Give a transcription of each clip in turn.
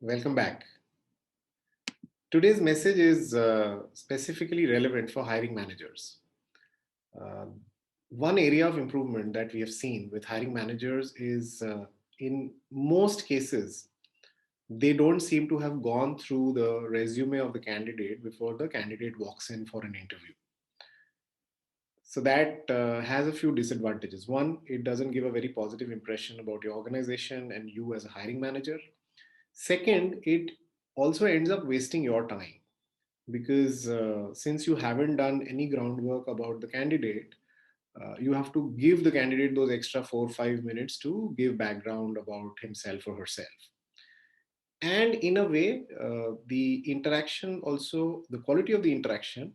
Welcome back. Today's message is specifically relevant for hiring managers. Uh, One area of improvement that we have seen with hiring managers is in most cases, they don't seem to have gone through the resume of the candidate before the candidate walks in for an interview. So that has a few disadvantages. One, it doesn't give a very positive impression about your organization and you as a hiring manager. Second, it also ends up wasting your time because since you haven't done any groundwork about the candidate, you have to give the candidate those extra 4 or 5 minutes to give background about himself or herself. And in a way, the interaction also, the quality of the interaction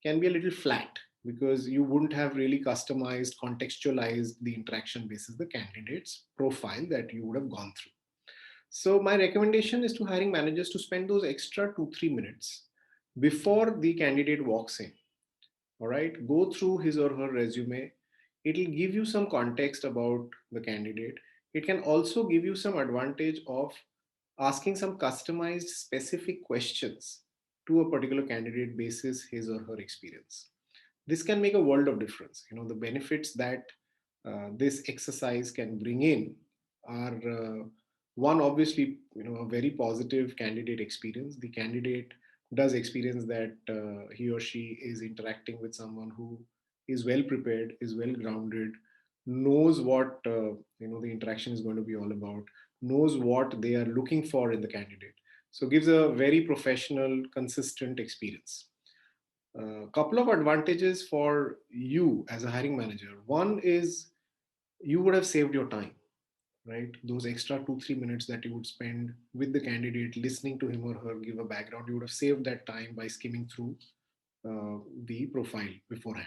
can be a little flat because you wouldn't have really customized, contextualized the interaction basis the candidate's profile that you would have gone through. So my recommendation is to hiring managers to spend those extra 2 3 minutes before the candidate walks in. All right, go through his or her resume. It'll give you some context about the candidate. It can also give you some advantage of asking some customized specific questions to a particular candidate basis his or her experience. This can make a world of difference. You know, the benefits that this exercise can bring in are one, obviously, a very positive candidate experience. The candidate does experience that he or she is interacting with someone who is well prepared, is well grounded, knows what the interaction is going to be all about, knows what they are looking for in the candidate. So gives a very professional, consistent experience. A couple of advantages for you as a hiring manager. One is you would have saved your time, right? Those extra 2 3 minutes that you would spend with the candidate, listening to him or her give a background, you would have saved that time by skimming through the profile beforehand.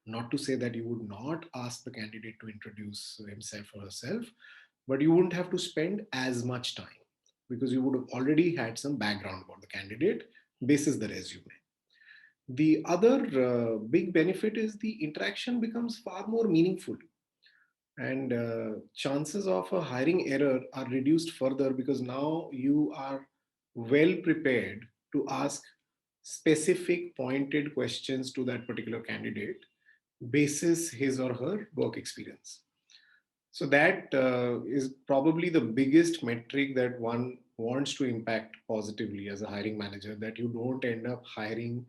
Not to say that you would not ask the candidate to introduce himself or herself, but you wouldn't have to spend as much time because you would have already had some background about the candidate basis the resume. The other big benefit is the interaction becomes far more meaningful, and chances of a hiring error are reduced further because now you are well prepared to ask specific pointed questions to that particular candidate basis his or her work experience. So that is probably the biggest metric that one wants to impact positively as a hiring manager, that you don't end up hiring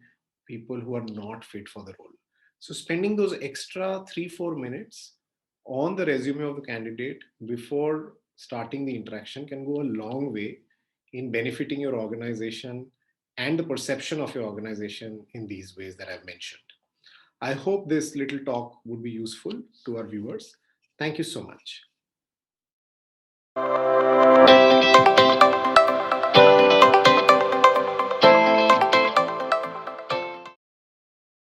people who are not fit for the role. So spending those extra 3 4 minutes on the resume of the candidate before starting the interaction can go a long way in benefiting your organization and the perception of your organization in these ways that I've mentioned. I hope this little talk would be useful to our viewers. Thank you so much.